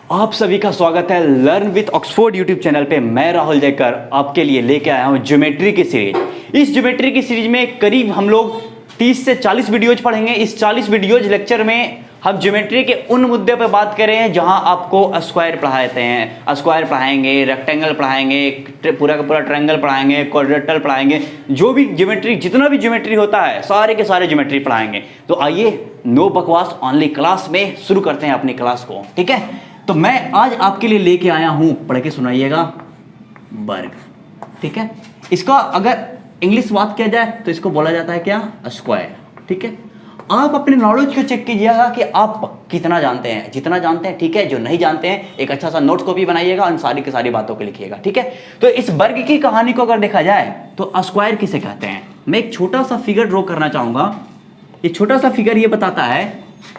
आप सभी का स्वागत है learn with Oxford YouTube channel पे। मैं राहुल जयकर आपके लिए लेके आया हूँ ज्योमेट्री की सीरीज। इस ज्योमेट्री की सीरीज में करीब हम लोग 30 से 40 वीडियोज पढ़ेंगे। इस 40 वीडियोज लेक्चर में हम ज्योमेट्री के उन मुद्दे पर बात कर रहे हैं जहां आपको स्क्वायर पढ़ाते हैं, स्क्वायर पढ़ाएंगे, रेक्टेंगल पढ़ाएंगे, पूरा का पूरा ट्रायंगल पढ़ाएंगे, क्वाड्रेटल पढ़ाएंगे, जो भी ज्योमेट्री, जितना भी ज्योमेट्री होता है सारे के सारे ज्योमेट्री पढ़ाएंगे। तो आइए नो बकवास ऑनली क्लास में शुरू करते हैं अपनी क्लास को। ठीक है, तो मैं आज आपके लिए लेके आया हूं, पढ़ के सुनाइएगा, वर्ग। ठीक है, इसका अगर इंग्लिश बात किया जाए तो इसको बोला जाता है क्या? स्क्वायर। ठीक है, आप अपने नॉलेज को चेक कीजिएगा कि आप कितना जानते हैं, जितना जानते हैं। ठीक है, जो नहीं जानते हैं एक अच्छा सा नोट्स कॉपी बनाइएगा और सारी की सारी बातों को लिखिएगा। ठीक है, तो इस वर्ग की कहानी को अगर देखा जाए तो स्क्वायर किसे कहते हैं, मैं एक छोटा सा फिगर ड्रॉ करना चाहूंगा। ये छोटा सा फिगर ये बताता है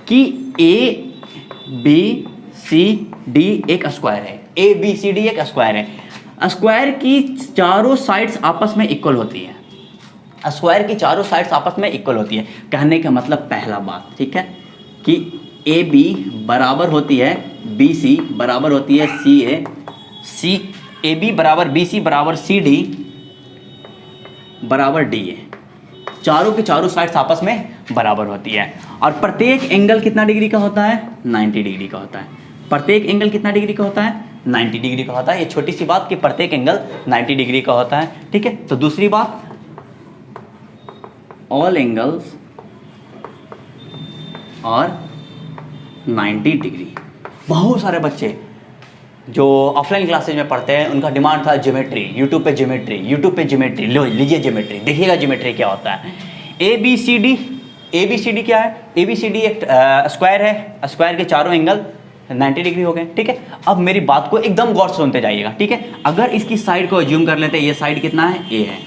कि ए बी सी डी एक स्क्वायर है। ए बी सी डी एक स्क्वायर है। स्क्वायर की चारों साइड्स आपस में इक्वल होती है। स्क्वायर की चारों साइड्स आपस में इक्वल होती है। कहने का मतलब पहला बात, ठीक है, कि ए बी बराबर होती है बी सी, बराबर होती है सी ए, सी ए बी बराबर बी सी बराबर सी डी बराबर डी ए। चारों के चारों साइड्स आपस में बराबर होती है। और प्रत्येक एंगल कितना डिग्री का होता है? 90 डिग्री का होता है। प्रत्येक एंगल कितना डिग्री का होता है? 90 डिग्री का होता है। ये छोटी सी बात कि प्रत्येक एंगल 90 डिग्री का होता है। ठीक है, तो दूसरी बात, ऑल एंगल्स और 90 डिग्री। बहुत सारे बच्चे जो ऑफलाइन क्लासेज में पढ़ते हैं उनका डिमांड था ज्योमेट्री, यूट्यूब पे ज्योमेट्री, यूट्यूब पे ज्योमेट्री। लो लीजिए ज्योमेट्री, देखिएगा ज्योमेट्री क्या होता है। A B C D, A B C D क्या है? ए बी सी डी एक स्क्वायर है। स्क्वायर के चारों एंगल 90 डिग्री हो गए। ठीक है, अब मेरी बात को एकदम गौर से सुनते जाइएगा। ठीक है, अगर इसकी साइड को ज्यूम कर लेते हैं, ये साइड कितना है? ए है,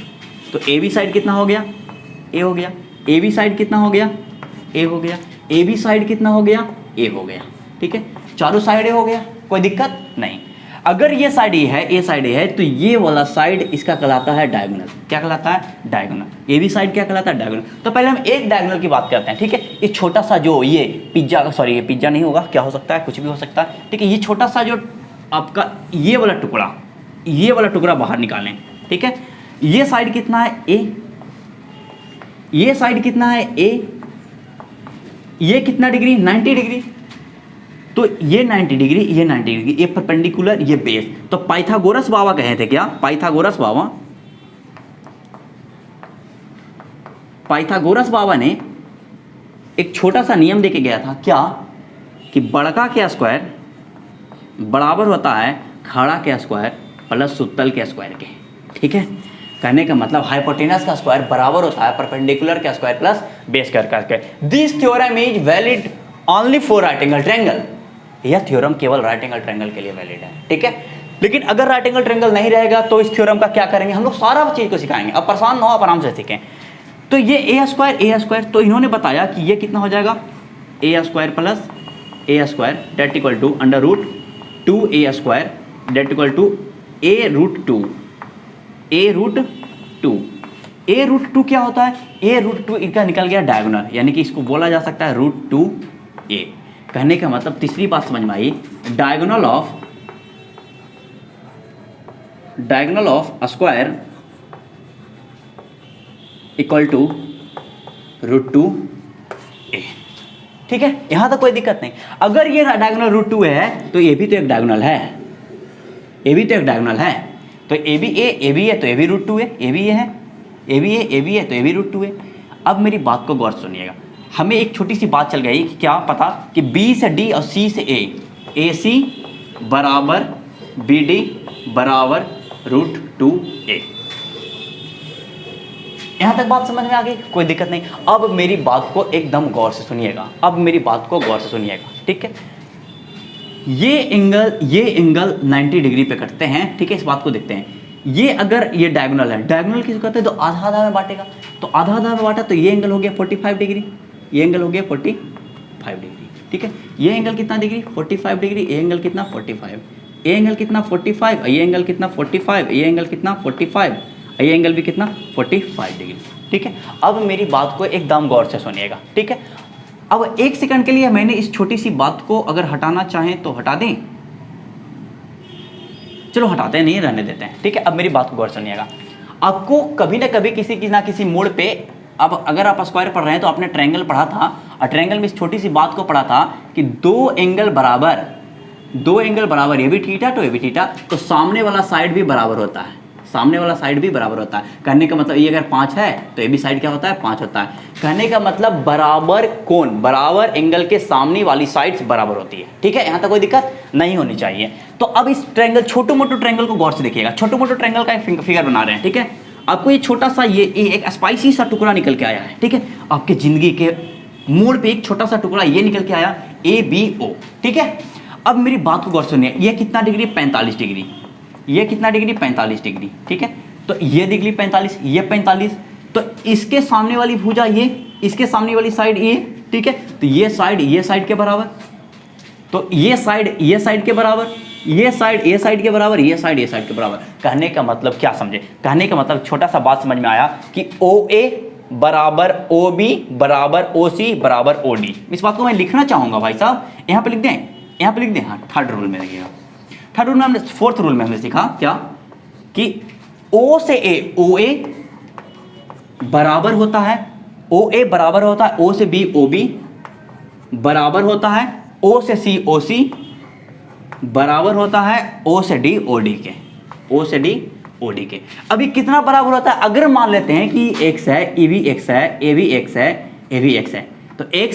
तो ए बी साइड कितना हो गया? ए हो गया। ए बी साइड कितना हो गया? ए हो गया। ए बी साइड कितना हो गया? ए हो गया। ठीक है, चारों साइड ए हो गया, कोई दिक्कत नहीं। अगर ये साइड ए है, ए साइड ए है, तो ये वाला साइड इसका कहलाता है डायगोनल। क्या कहलाता है? डायगोनल। ए बी साइड क्या कहलाता है? डायगोनल। तो पहले हम एक डायगोनल की बात करते हैं। ठीक है, ये छोटा सा जो ये पिज्जा, सॉरी ये पिज्जा नहीं होगा, क्या हो सकता है? कुछ भी हो सकता है। ठीक है, ये छोटा सा जो आपका ये वाला टुकड़ा, ये वाला टुकड़ा बाहर निकालें। ठीक है, ये साइड कितना है? ए। ये साइड कितना है? ए। ये कितना डिग्री? 90 डिग्री। तो ये 90 डिग्री, ये 90 डिग्री, ये परपेंडिकुलर, ये बेस। तो पाइथागोरस बाबा कहे थे क्या? पाइथागोरस बाबा ने एक छोटा सा नियम देके गया था। क्या? कि बड़का के स्क्वायर बराबर होता है खड़ा के स्क्वायर प्लस सुतल के स्क्वायर के। ठीक है, कहने का मतलब हाइपोटेनस का स्क्वायर बराबर होता है परपेंडिकुलर के स्क्वायर प्लस बेस का square. This theorem is valid only for right angle triangle. यह थ्योरम केवल राइट एंगल ट्रायंगल के लिए वैलिड है। ठीक है, लेकिन अगर राइट एंगल ट्रायंगल नहीं रहेगा तो इस थ्योरम का क्या करेंगे? हम लोग सारा चीज को सिखाएंगे। अब परेशान ना हो, आप आराम से सीखें। तो ये ए स्क्वायर, तो इन्होंने बताया कि ये कितना हो जाएगा? A square plus a square that equal to under root 2 a square that equal to a root 2। A root 2, a root 2 क्या होता है? ए रूट 2 इनका निकल गया डायगोनल, यानी कि इसको बोला जा सकता है रूट 2 ए। कहने का मतलब तीसरी बात समझ में आई, diagonal of square equal to root 2 a. ठीक है, यहां तक कोई दिक्कत नहीं। अगर ये डायगोनल रूट 2 है तो ये भी तो एक डायगोनल है, ये भी तो एक डायगोनल है। तो ए बी है तो ए बी रूट 2 है, ए बी है, ए बी है तो ए बी रूट 2 है। अब मेरी बात को गौर से सुनिएगा। हमें एक छोटी सी बात चल गई कि क्या पता कि बी से डी और सी से ए सी बराबर बी डी बराबर रूट 2 ए। यहां तक बात समझ में आ गई? कोई दिक्कत नहीं। अब मेरी बात को एकदम गौर से सुनिएगा। ठीक है, ये एंगल 90 डिग्री पे कटते हैं। ठीक है, इस बात को देखते हैं। ये अगर ये डायगोनल है, डायगोनल किसको कहते हैं? तो आधा आधा में बांटेगा। तो आधा आधा में बांटा तो ये एंगल हो गया 45 डिग्री, ये एंगल हो गया 45 डिग्री। ठीक है, ये एंगल कितना डिग्री? 45 डिग्री। ये एंगल कितना? 45। ये एंगल कितना? 45। ये एंगल कितना? 45। ये एंगल कितना? 45। ये एंगल भी कितना? 45 डिग्री। ठीक है, अब मेरी बात को एकदम गौर से सुनिएगा। ठीक है, अब एक सेकंड के लिए मैंने इस छोटी सी बात को अगर हटाना चाहें तो हटा दें, चलो हटाते हैं, नहीं रहने देते हैं, ठीक है। अब मेरी बात को गौर सुनिएगा, आपको कभी ना कभी किसी ना किसी मोड़ पे, अब अगर आप स्क्वायर पढ़ रहे हैं तो आपने ट्रायंगल पढ़ा था, और ट्रायंगल में इस छोटी सी बात को पढ़ा था कि दो एंगल बराबर, ये भी थीटा तो ये भी थीटा, तो सामने वाला साइड भी बराबर होता है, सामने वाला साइड भी बराबर होता है। कहने का मतलब ये अगर 5 है तो ये भी साइड क्या होता है, 5 होता है। कहने का मतलब बराबर कोण, बराबर एंगल के सामने वाली साइड्स बराबर होती है, ठीक है। यहाँ तक कोई दिक्कत नहीं होनी चाहिए। तो अब इस ट्रायंगल, छोटे मोटे ट्रायंगल को गौर से देखिएगा, छोटे मोटे ट्रायंगल का एक फिगर बना रहे हैं, ठीक है। आपको ये छोटा सा ये एक स्पाइसी सा टुकड़ा निकल के आया है, ठीक है। आपके जिंदगी के मोड़ पे एक छोटा सा टुकड़ा ये निकल के आया, ABO, ठीक है। अब मेरी बात को गौर सुनिए, ये कितना डिग्री, 45 डिग्री, ये कितना डिग्री, 45 डिग्री, ठीक है। तो ये डिग्री 45, ये 45, तो इसके सामने वाली भुजा ये, इसके सामने वाली साइड ये, ठीक है। तो ये साइड के बराबर, तो ये साइड के बराबर, ये साइड के बराबर, ये साइड के बराबर। कहने का मतलब क्या समझे, कहने का मतलब छोटा सा बात समझ में आया कि OA बराबर OB बराबर OC बराबर OD। इस बात को मैं लिखना चाहूंगा भाई साहब, यहाँ पे लिख दें, यहाँ पे लिख दें, हाँ। थर्ड रूल में देखिएगा, थर्ड रूल में हमने, फोर्थ रूल में हमने सीखा क्या कि O से A, OA बराबर होता है, OA बराबर होता है O से B, OB बराबर होता है O से C, OC बराबर होता है O से D, OD के, O से D, OD के। अभी कितना बराबर होता है, अगर मान लेते हैं कि x है, ये भी x है, ये भी x है, ये भी x है, तो x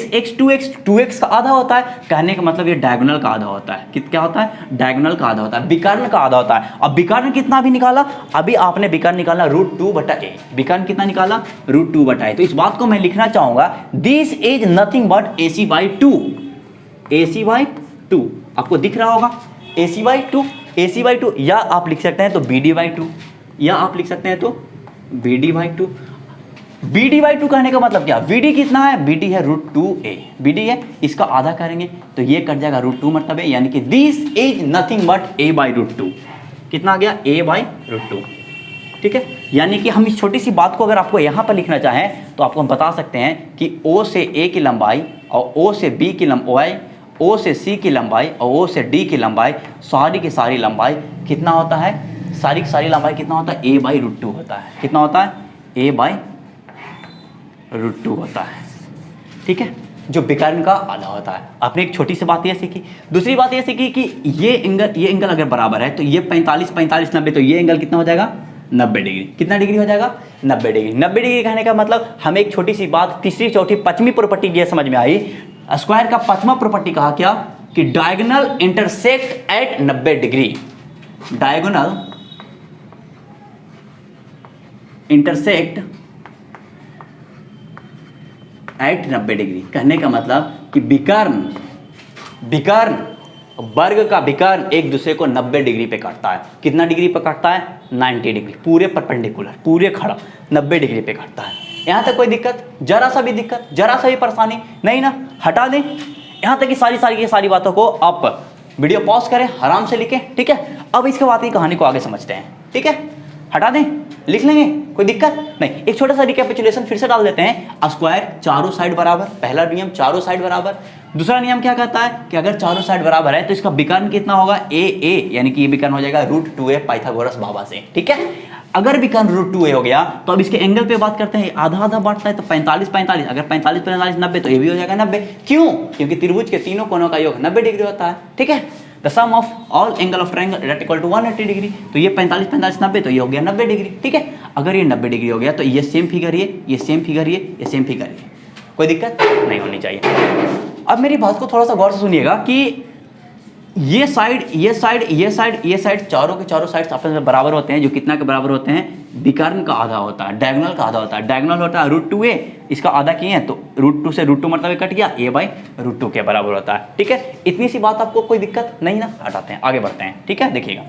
2x का आधा होता है। कहने का मतलब ये डायगोनल का आधा होता है, क्या होता है, डायगोनल का आधा होता है, विकर्ण का आधा होता है। अब विकर्ण कितना भी निकाला, अभी आपने विकर्ण निकाला √2/a, विकर्ण कितना निकाला, √2/a। तो इस बात को मैं लिखना चाहूंगा, this is nothing but AC/2, AC/2 आपको दिख रहा होगा, AC/2, या आप लिख सकते हैं तो BD/2, या आप लिख सकते हैं तो BD/2। BD/2 कहने का मतलब क्या, BD कितना है, BD है √2a, BD है, इसका आधा करेंगे तो ये कट जाएगा √2 मरतबे, यानी कि this is nothing but a/√2। कितना आ गया, a/√2, ठीक है। यानी कि हम इस छोटी सी बात को अगर आपको यहाँ पर लिखना चाहें तो आपको हम बता सकते हैं कि O से A की लंबाई और O से B की लंबाई, O से C की लंबाई और O से D की लंबाई, सारी की सारी लंबाई कितना होता है, सारी की सारी लंबाई कितना होता है, a/√2 होता है। कितना होता है, a/√2 होता है, ठीक है, जो विकर्ण का आधा होता है। आपने एक छोटी सी बात ये सीखी। दूसरी बात ये सीखी कि ये एंगल अगर बराबर है तो ये 45 45 90, तो ये एंगल कितना हो जाएगा, 90 डिग्री। कितना डिग्री हो जाएगा, 90 डिग्री। 90 डिग्री कहने का मतलब हमें एक छोटी सी बात, तीसरी चौथी पांचवी प्रॉपर्टी ये समझ में आई, स्क्वायर का पांचवा प्रॉपर्टी कहा क्या कि diagonal intersect at 90 degree, diagonal intersect at 90 degree. कहने का मतलब कि विकर्ण वर्ग का विकर्ण एक दूसरे को 90 डिग्री पे काटता है। कितना डिग्री पे काटता है, 90 डिग्री, पूरे परपेंडिकुलर, पूरे खड़ा 90 डिग्री पे काटता है। यहाँ तक कोई दिक्कत, जरा सा भी दिक्कत, जरा सा भी परेशानी नहीं ना, हटा दें। यहाँ तक कि सारी बातों को आप वीडियो पॉज करें, आराम से लिखें, ठीक है। अब इसके बाद की कहानी को आगे समझते हैं, ठीक है। हटा दें, लिख लेंगे, कोई दिक्कत नहीं। एक छोटा सा रिकैपिचुलेशन फिर से डाल देते हैं। स्क्वायर चारों साइड बराबर, पहला नियम चारों साइड बराबर। दूसरा नियम क्या कहता है कि अगर चारों साइड बराबर है तो इसका विकर्ण कितना होगा, a, यानी कि ये विकर्ण हो जाएगा √2a पाइथागोरस बाबा से, ठीक है। अगर विकर्ण √2a हो गया तो अब इसके एंगल पे बात करते हैं, आधा आधा बांटता है तो 45 45, अगर 45 45 90 तो ये भी हो जाएगा 90। क्यों, क्योंकि त्रिभुज के तीनों कोनों का योग 90 डिग्री होता है, ठीक है। The sum of all angle of triangle is equal to 180 डिग्री। तो ये 45 45 90, तो ये हो गया 90 डिग्री, ठीक है। अगर ये 90 डिग्री हो गया तो ये सेम फिगर, ये सेम फिगर, ये सेम फिगर, कोई दिक्कत नहीं होनी चाहिए। अब मेरी बात को थोड़ा सा गौर से सुनिएगा कि ये साइड चारों के चारों साइड आपस में बराबर होते हैं, जो कितना के बराबर होते हैं, विकर्ण का आधा होता है, डायगोनल का आधा होता है। डायगोनल होता है √2a, इसका आधा किए हैं तो √2 से √2 मतलब कट गया, a/√2 के बराबर होता है, ठीक है। इतनी सी बात आपको कोई दिक्कत नहीं ना, हटाते हैं, आगे बढ़ते हैं, ठीक है। देखिएगा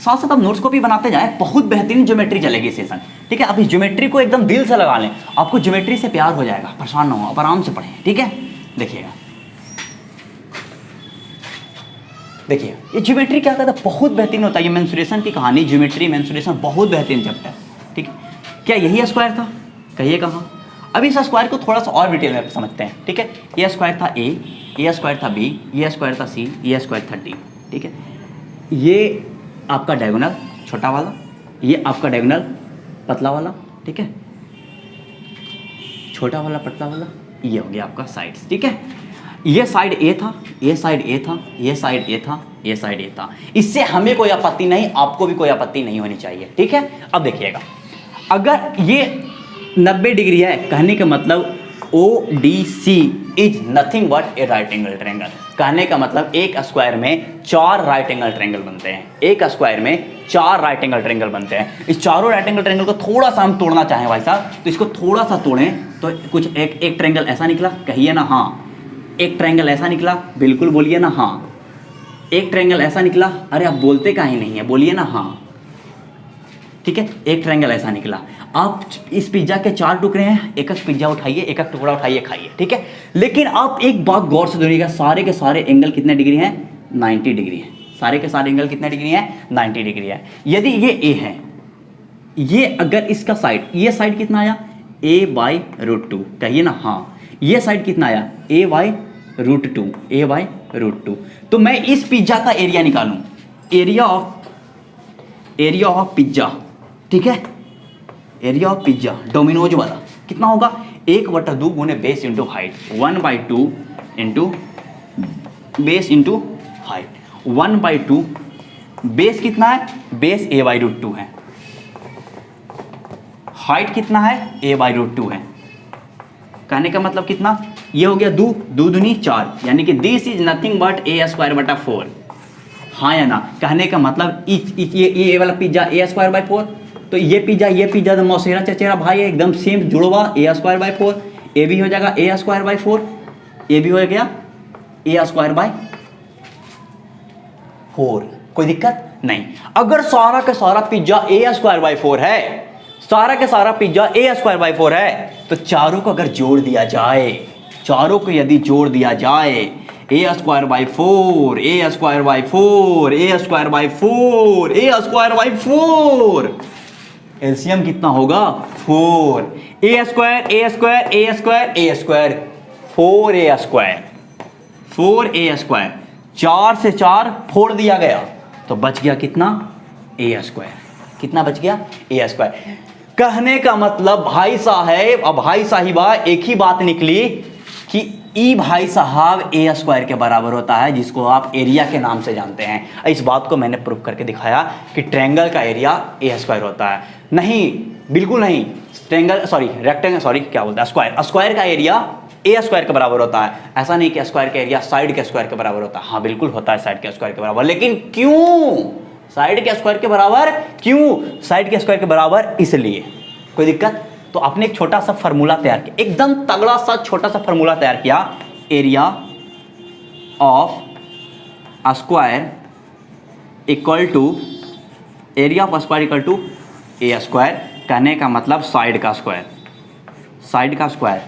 साथ साथ आप नोट्स को भी बनाते जाएं, बहुत बेहतरीन ज्योमेट्री चलेगी सेशन, ठीक है। आप इस ज्योमेट्री को एकदम दिल से लगा लें, आपको ज्योमेट्री से प्यार हो जाएगा, परेशान ना हो, आप आराम से पढ़ें, ठीक है। देखिएगा ये ज्योमेट्री क्या कहता है, बहुत बेहतरीन होता है। ये मेंसुरेशन की कहानी, ज्योमेट्री मेंसुरेशन बहुत बेहतरीन चैप्टर, ठीक है। क्या यही स्क्वायर था, कहिए कहाँ। अब इस स्क्वायर को थोड़ा सा और डिटेल में समझते हैं, ठीक है। ये स्क्वायर था ए, ये स्क्वायर था बी, ये स्क्वायर था सी, ये स्क्वायर था डी, ठीक है। ये आपका डायगोनल छोटा वाला, ये आपका डायगोनल पतला वाला, ठीक है, छोटा वाला पतला वाला, ये हो गया आपका साइड्स, ठीक है। ये साइड ए था, ये साइड ए था, ये साइड ए था, ये साइड ए था। इससे हमें कोई आपत्ति नहीं, आपको भी कोई आपत्ति नहीं होनी चाहिए, ठीक है। अब देखिएगा, अगर ये 90 डिग्री है, कहने का मतलब ODC is nothing but A right angle triangle. कहने का मतलब एक स्क्वायर में 4 राइट एंगल ट्रायंगल बनते हैं, एक स्क्वायर में 4 राइट एंगल ट्रायंगल बनते हैं। इस चारों राइट एंगल ट्रायंगल को थोड़ा सा हम तोड़ना चाहें भाई साहब, तो इसको थोड़ा सा तोड़ें तो कुछ एक ट्रायंगल ऐसा निकला, कहिए ना हाँ। एक ट्रायंगल ऐसा निकला, बिल्कुल बोलिए ना हाँ। एक ट्रायंगल ऐसा निकला, अरे आप बोलते काहे नहीं है, बोलिए ना हाँ, ठीक है। एक ट्रायंगल ऐसा निकला। आप इस पिज्जा के 4 टुकड़े हैं, एक एक पिज्जा उठाइए, एक एक टुकड़ा उठाइए, खाइए, ठीक है। लेकिन आप एक बात गौर से सुनिएगा, सारे के सारे एंगल कितने डिग्री हैं? 90 डिग्री है। सारे के सारे एंगल कितने डिग्री हैं? 90 डिग्री है। यदि ये ए है, ये अगर इसका साइड, ये साइड कितना आया? a/√2, कहिए ना हाँ। ये साइड कितना आया? a/√2, a/√2। तो मैं इस पिज्जा का एरिया निकालूं, एरिया ऑफ पिज्जा, ठीक है, एरिया ऑफ पिज्जा डोमिनोज वाला कितना होगा? 1/2 गुने base into height, 1/2 into base into height, 1/2। Base कितना है? बेस a/√2 है। हाइट कितना है? a/√2 है। कहने का मतलब कितना? ये हो गया 2 दूनी 4, यानी कि this is nothing but a²/4। हाँ या ना? कहने का मतलब ये वाला पिज्जा a²/4, तो ये पिज्जा तो मौसेरा चचेरा भाई है, एकदम सेम जुड़वा, a²/4। ए भी हो जाएगा a²/4, ये भी हो गया a²/4। कोई दिक्कत नहीं। अगर सारा का सारा पिज्जा a²/4 है, सारा का सारा पिज्जा a²/4 है, तो चारों को अगर जोड़ दिया जाए, चारों को यदि जोड़ दिया जाए, a²/4, a²/4, a²/4, a²/4, LCM कितना होगा? 4। a², a², 4a²। 4 से 4 फोड़ दिया गया, तो बच गया कितना? a²। कितना बच गया? a²। कहने का मतलब भाई साहब और भाई साहिबा, एक ही बात निकली कि ई भाई साहब a² के बराबर होता है, जिसको आप एरिया के नाम से जानते हैं। इस बात को मैंने प्रूव करके दिखाया कि ट्रायंगल का एरिया a² होता है। नहीं, बिल्कुल नहीं, स्क्वायर का एरिया a² के बराबर होता है। ऐसा नहीं कि स्क्वायर का एरिया साइड के स्क्वायर के बराबर होता है। हाँ बिल्कुल होता है साइड के स्क्वायर के बराबर, लेकिन क्यों साइड के स्क्वायर के बराबर? क्यों साइड के स्क्वायर के बराबर? इसलिए। कोई दिक्कत? तो आपने एक छोटा सा फार्मूला तैयार किया, एकदम तगड़ा सा छोटा सा फार्मूला तैयार किया, area of square equal to a²। कहने का मतलब साइड का स्क्वायर, साइड का स्क्वायर।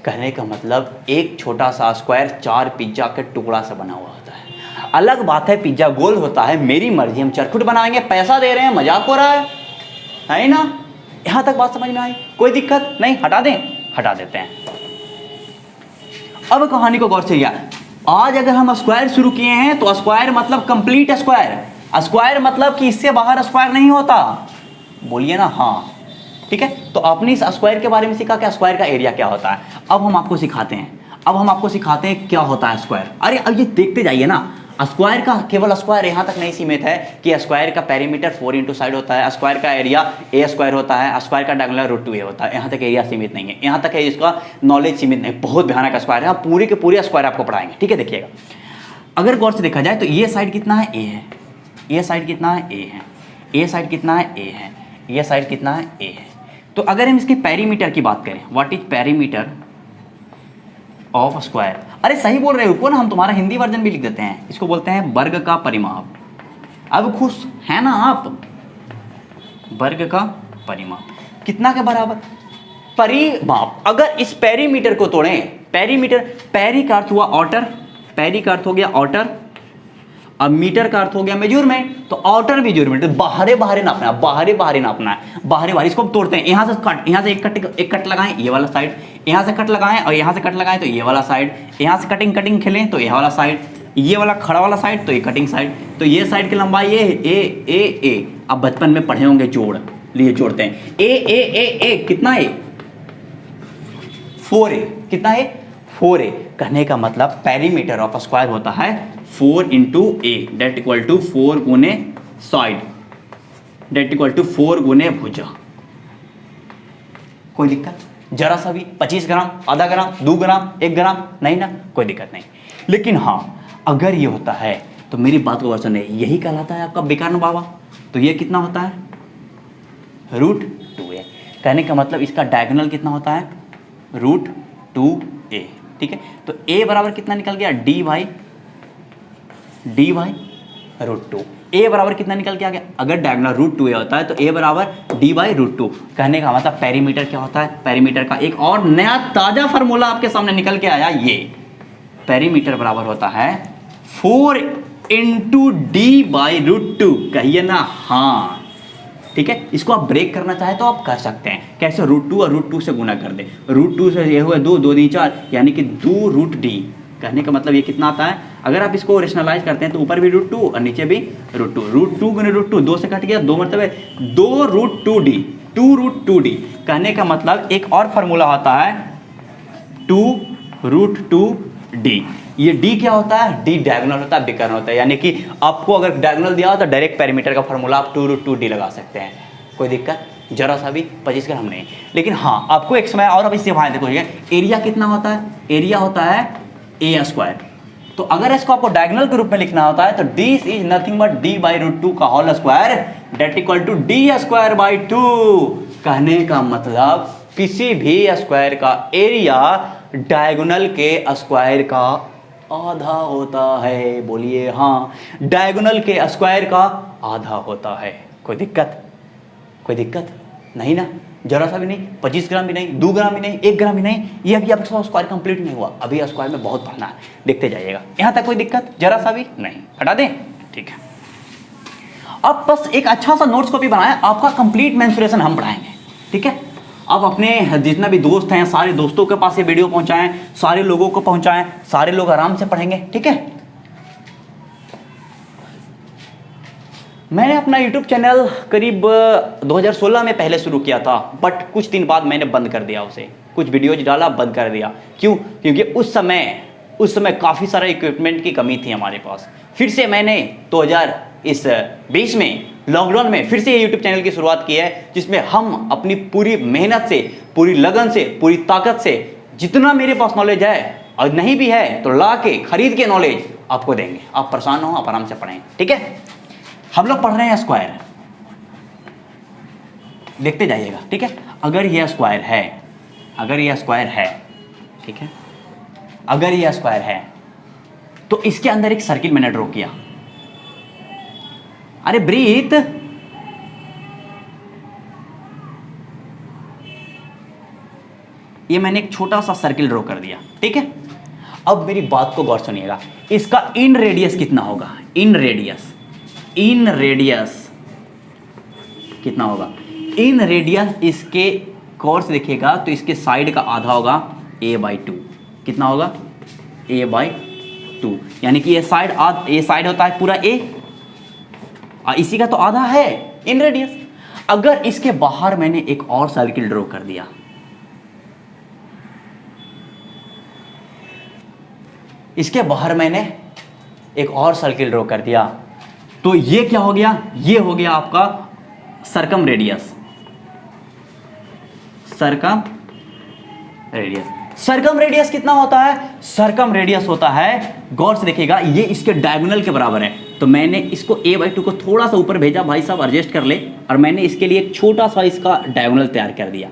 कहने का मतलब एक छोटा सा स्क्वायर 4 पिज्जा के टुकड़ा से बना हुआ होता है। अलग बात है पिज्जा गोल होता है, मेरी मर्जी, हम चरखुट बनाएंगे, पैसा दे रहे हैं, मजाक हो रहा है ना? यहां तक बात समझ में आई? कोई दिक्कत नहीं? हटा दें? हटा देते हैं। अब कहानी को गौर से लिया। आज अगर हम स्क्वायर शुरू किए हैं तो स्क्वायर मतलब कंप्लीट स्क्वायर, स्क्वायर मतलब कि इससे बाहर स्क्वायर नहीं होता। बोलिए ना हाँ, ठीक है। तो आपने इस स्क्वायर के बारे में सीखा कि स्क्वायर का एरिया क्या होता है। अब हम आपको सिखाते हैं, क्या होता है स्क्वायर। अरे अब ये देखते जाइए ना, स्क्वायर का केवल स्क्वायर यहाँ तक नहीं सीमित है कि स्क्वायर का पेरीमीटर 4 इंटू साइड होता है, स्क्वायर का एरिया a² होता है, स्क्वायर का डायगोनल √2a होता है। यहाँ तक एरिया सीमित नहीं है, यहाँ तक है इसका नॉलेज सीमित नहीं, बहुत भयानक स्क्वायर है। हम पूरे के पूरे स्क्वायर आपको पढ़ाएंगे, ठीक है। देखिएगा, अगर गौर से देखा जाए तो ये साइड कितना है? a है। ये साइड कितना है? a है। ये साइड कितना है? a है। ये साइड कितना है? a है। तो अगर हम इसके पेरीमीटर की बात करें, what is perimeter of square? अरे सही बोल रहे हो ना, हम तुम्हारा हिंदी वर्जन भी लिख देते हैं, इसको बोलते हैं वर्ग का परिमाप। अब खुश है ना आप? वर्ग का परिमाप कितना के बराबर? परिमाप। अगर इस पेरीमीटर को तोड़ें, पेरीमीटर, पेरी का अर्थ हुआ आउटर, पेरी का अर्थ हो गया आउटर, अब मीटर का अर्थ हो गया मेजरमेंट, तो आउटर मेजरमेंट बाहरे बाहरे नापना है, बाहरे बाहरे नापना है, बाहरे बाहरे। इसको हम तोड़ते हैं, यहाँ से कट, यहाँ से एक कट लगाएं ये वाला साइड, यहाँ से कट लगाएं और यहाँ से कट लगाएं तो ये वाला साइड, यहाँ से कटिंग खेलें तो ये वाला साइड, ये वाला खड़ा वाला साइड तो ये कटिंग साइड, तो ये साइड की लंबाई ये ए। अब बचपन में पढ़े होंगे जोड़, लिए जोड़ते हैं ए कितना है 4a, कितना है 4a। कहने का मतलब पेरीमीटर ऑफ स्क्वायर होता है 4 into a, that equal to 4 गुने साइड, डेट इक्वल टू 4 गुने भुजा। कोई दिक्कत जरा सा भी? 25 ग्राम, आधा ग्राम, 2 ग्राम, 1 ग्राम, नहीं ना, कोई दिक्कत नहीं। लेकिन हाँ, अगर ये होता है तो मेरी बात को वर्षन है, यही कहलाता है आपका विकर्ण बाबा। तो ये कितना होता है √2a। कहने का मतलब इसका डायगोनल कितना होता है √2a। ठीक है, तो a बराबर कितना निकल गया d/√2। a बराबर कितना निकल के आ गया? अगर डायगोनल √2a होता है तो a बराबर d/√2। कहने का मतलब पेरीमीटर क्या होता है? पेरीमीटर का एक और नया ताजा फार्मूला आपके सामने निकल के आया। ये पेरीमीटर बराबर होता है 4 इंटू d/√2। कहिए ना हाँ, ठीक है। इसको आप ब्रेक करना चाहे तो आप कर सकते हैं। कैसे? √2 और √2 से गुना कर दे। √2 से ये हुआ 2, 2 × 4 यानी कि 2√d। कहने का मतलब ये कितना आता है? अगर आप इसको रेशनलाइज करते हैं तो ऊपर भी √2 और नीचे भी √2। √2 गुने √2 2 से कट गया, 2 मतलब 2√2d, 2√2d। कहने का मतलब एक और फार्मूला होता है 2√2d। ये d क्या होता है? d डायगोनल होता है, विकर्ण होता है। यानी कि आपको अगर डायगोनल दिया हो तो डायरेक्ट पेरीमीटर का फार्मूला आप 2√2d लगा सकते हैं। कोई दिक्कत जरा सा भी? 25 ग्राम नहीं। लेकिन हाँ, आपको एक समय और अब इससे वहाँ देखो, एरिया कितना होता है? एरिया होता है a²। तो अगर इसको आपको डायगोनल के रूप में लिखना होता है तो this is nothing but d/√2 का whole square, that equal to d²/2। कहने का मतलब किसी भी स्क्वायर का एरिया डायगोनल के स्क्वायर का आधा होता है। बोलिए हाँ, डायगोनल के स्क्वायर का आधा होता है। कोई दिक्कत? कोई दिक्कत नहीं ना, जरा सा भी नहीं। 25 ग्राम भी नहीं, 2 ग्राम भी नहीं, 1 ग्राम भी नहीं। ये अभी आपका स्क्वायर कंप्लीट नहीं हुआ, अभी स्क्वायर में बहुत पढ़ना है, देखते जाइएगा। यहाँ तक कोई दिक्कत जरा सा भी नहीं? हटा दें, ठीक है। अब बस एक अच्छा सा नोट्स कॉपी बनाएं, आपका कंप्लीट मेंसुरेशन हम पढ़ाएंगे, ठीक है। अब अपने जितना भी दोस्त हैं सारे दोस्तों के पास ये वीडियो पहुंचाएं, सारे लोगों को पहुंचाएं, सारे लोग आराम से पढ़ेंगे, ठीक है। मैंने अपना YouTube चैनल करीब 2016 में पहले शुरू किया था, बट कुछ दिन बाद मैंने बंद कर दिया उसे। कुछ वीडियोज डाला, बंद कर दिया। क्यों? क्योंकि उस समय काफ़ी सारा इक्विपमेंट की कमी थी हमारे पास। फिर से मैंने 2020 में लॉकडाउन में फिर से ये यूट्यूब चैनल की शुरुआत की है, जिसमें हम अपनी पूरी मेहनत से, पूरी लगन से, पूरी ताकत से जितना मेरे पास नॉलेज है और नहीं भी है तो ला के खरीद के नॉलेज आपको देंगे। आप परेशान हो, आप आराम से पढ़ें, ठीक है। हम लोग पढ़ रहे हैं स्क्वायर, देखते जाइएगा, ठीक है। अगर यह स्क्वायर है, अगर यह स्क्वायर है, ठीक है, अगर यह स्क्वायर है तो इसके अंदर एक सर्किल मैंने ड्रॉ किया। अरे ब्रीथ, ये मैंने एक छोटा सा सर्किल ड्रॉ कर दिया, ठीक है। अब मेरी बात को गौर सुनिएगा, इसका इन रेडियस कितना होगा? इन रेडियस कितना होगा? इन रेडियस इसके गौर से देखिएगा तो इसके साइड का आधा होगा a/2। कितना होगा? a/2। यानी कि ये साइड होता है पूरा a, इसी का तो आधा है इन रेडियस। अगर इसके बाहर मैंने एक और सर्किल ड्रॉ कर दिया, इसके बाहर मैंने एक और सर्किल ड्रॉ कर दिया, तो ये क्या हो गया? ये हो गया आपका सर्कम रेडियस। सर्कम रेडियस कितना होता है? सर्कम रेडियस होता है, गौर से देखिएगा, ये इसके डायगोनल के बराबर है। तो मैंने इसको a/2 को थोड़ा सा ऊपर भेजा, भाई साहब एडजस्ट कर ले, और मैंने इसके लिए एक छोटा सा इसका डायगोनल तैयार कर दिया।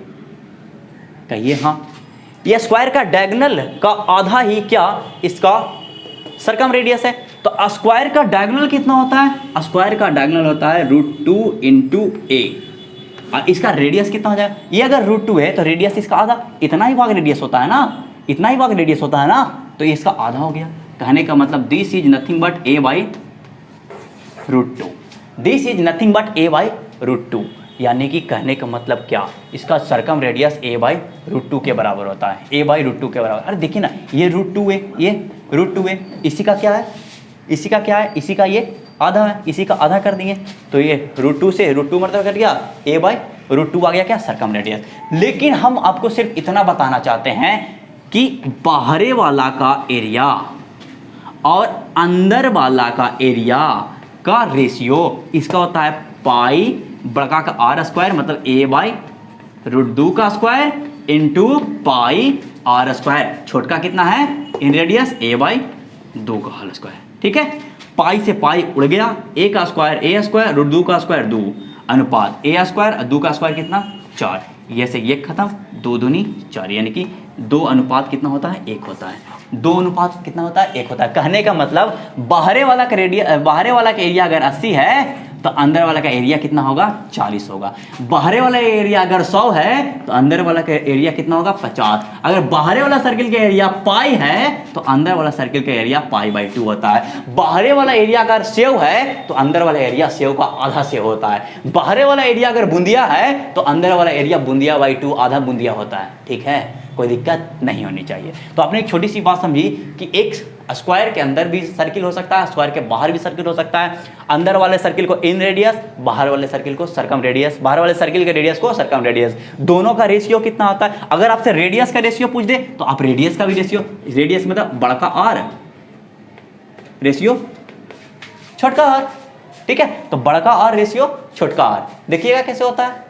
कहिए हाँ, यह स्क्वायर का डायगोनल का आधा ही क्या इसका सर्कम रेडियस है। तो स्क्वायर का डायगोनल कितना होता है? स्क्वायर का डायगोनल होता है √2 इंटू a, और इसका रेडियस कितना हो जाएगा? ये अगर √2 है तो रेडियस इसका आधा, इतना ही भाग रेडियस होता है ना, इतना ही भाग रेडियस होता है ना, तो ये इसका आधा हो गया। कहने का मतलब this is nothing but a/2। √2। This is nothing but a by √2, यानी कि कहने का मतलब क्या, इसका सरकम रेडियस a बाई √2 के बराबर होता है, a बाई √2 के बराबर। अरे देखिए ना, ये √2 है, ये √2 है, इसी का क्या है, इसी का क्या है, इसी का ये आधा है, इसी का आधा कर दिए, तो ये √2 से √2 मतलब कट गया, a बाई √2 आ गया क्या, सरकम रेडियस। लेकिन हम आपको सिर्फ इतना बताना चाहते हैं कि बाहरे वाला का एरिया और अंदर वाला का एरिया का रेशियो इसका होता है पाई बड़का का आर स्क्वायर, मतलब a बाई √2 का square into pi r square, छोटका कितना है इन रेडियस a बाई 2 का होल स्क्वायर। ठीक है, पाई से पाई उड़ गया, a का स्क्वायर a स्क्वायर √2 का स्क्वायर 2 अनुपात a स्क्वायर और 2 का स्क्वायर कितना 4, ये से ये खत्म, 2 दूनी 4, यानी कि 2 अनुपात कितना होता है 1 होता है, 2 अनुपात कितना होता है 1 होता है। कहने का मतलब बाहरे वाला का एरिया अगर 80 है तो अंदर वाला का एरिया कितना होगा 40 होगा। बाहरे वाला एरिया अगर 100 है तो अंदर वाला का एरिया कितना होगा 50। अगर बाहरे वाला सर्किल का एरिया पाई है तो अंदर वाला सर्किल का एरिया पाई बाई 2 होता है। बाहरे वाला एरिया अगर सेव है तो अंदर वाला एरिया सेव का आधा सेव होता है। बाहरे वाला एरिया अगर बूंदिया है तो अंदर वाला एरिया बूंदिया बाई 2 आधा बूंदिया होता है। ठीक है, कोई दिक्कत नहीं होनी चाहिए। तो आपने एक छोटी सी बात समझी कि एक स्क्वायर के अंदर भी सर्किल हो सकता है, स्क्वायर के बाहर भी सर्किल हो सकता है। अंदर वाले सर्किल को इन रेडियस, बाहर वाले सर्किल को सरकम रेडियस, बाहर वाले सर्किल के रेडियस को सरकम रेडियस, दोनों का रेशियो कितना होता है। अगर आपसे रेडियस का रेशियो पूछ दे तो आप रेडियस का भी रेशियो, रेडियस मतलब बड़का आर, रेशियो छोटका आर। ठीक है, तो बड़का आर रेशियो छोटका आर, देखिएगा कैसे होता है।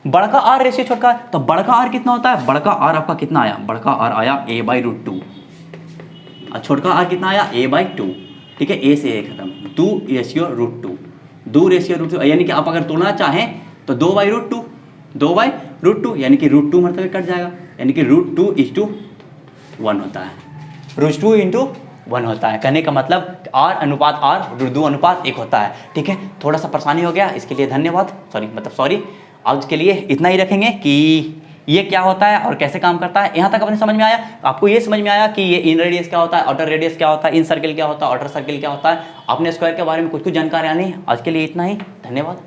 बड़का आर रेशियो छोटका आर, तो बड़का आर कितना होता है, बड़का आर आपका कितना आया, बड़का आर आया a बाई √2 और छोटका आर कितना आया a बाई 2। ठीक है, a से a खत्म, 2 रेशियो √2, 2 रेशियो √2, यानी कि आप अगर तोड़ना चाहें तो 2 बाई √2, 2 बाई √2, यानी कि √2 मतलब कट जाएगा, यानी कि √2:1 होता है, √2:1 होता है। कहने का मतलब r अनुपात r √2 अनुपात 1 होता है। ठीक है, थोड़ा सा परेशानी हो गया, इसके लिए धन्यवाद, सॉरी। आज के लिए इतना ही रखेंगे कि ये क्या होता है और कैसे काम करता है। यहाँ तक अपने समझ में आया, आपको ये समझ में आया कि ये इन रेडियस क्या होता है, आउटर रेडियस क्या होता है, इन सर्किल क्या होता है, आउटर सर्किल क्या होता है। आपने स्क्वायर के बारे में कुछ जानकारी आनी। आज के लिए इतना ही, धन्यवाद।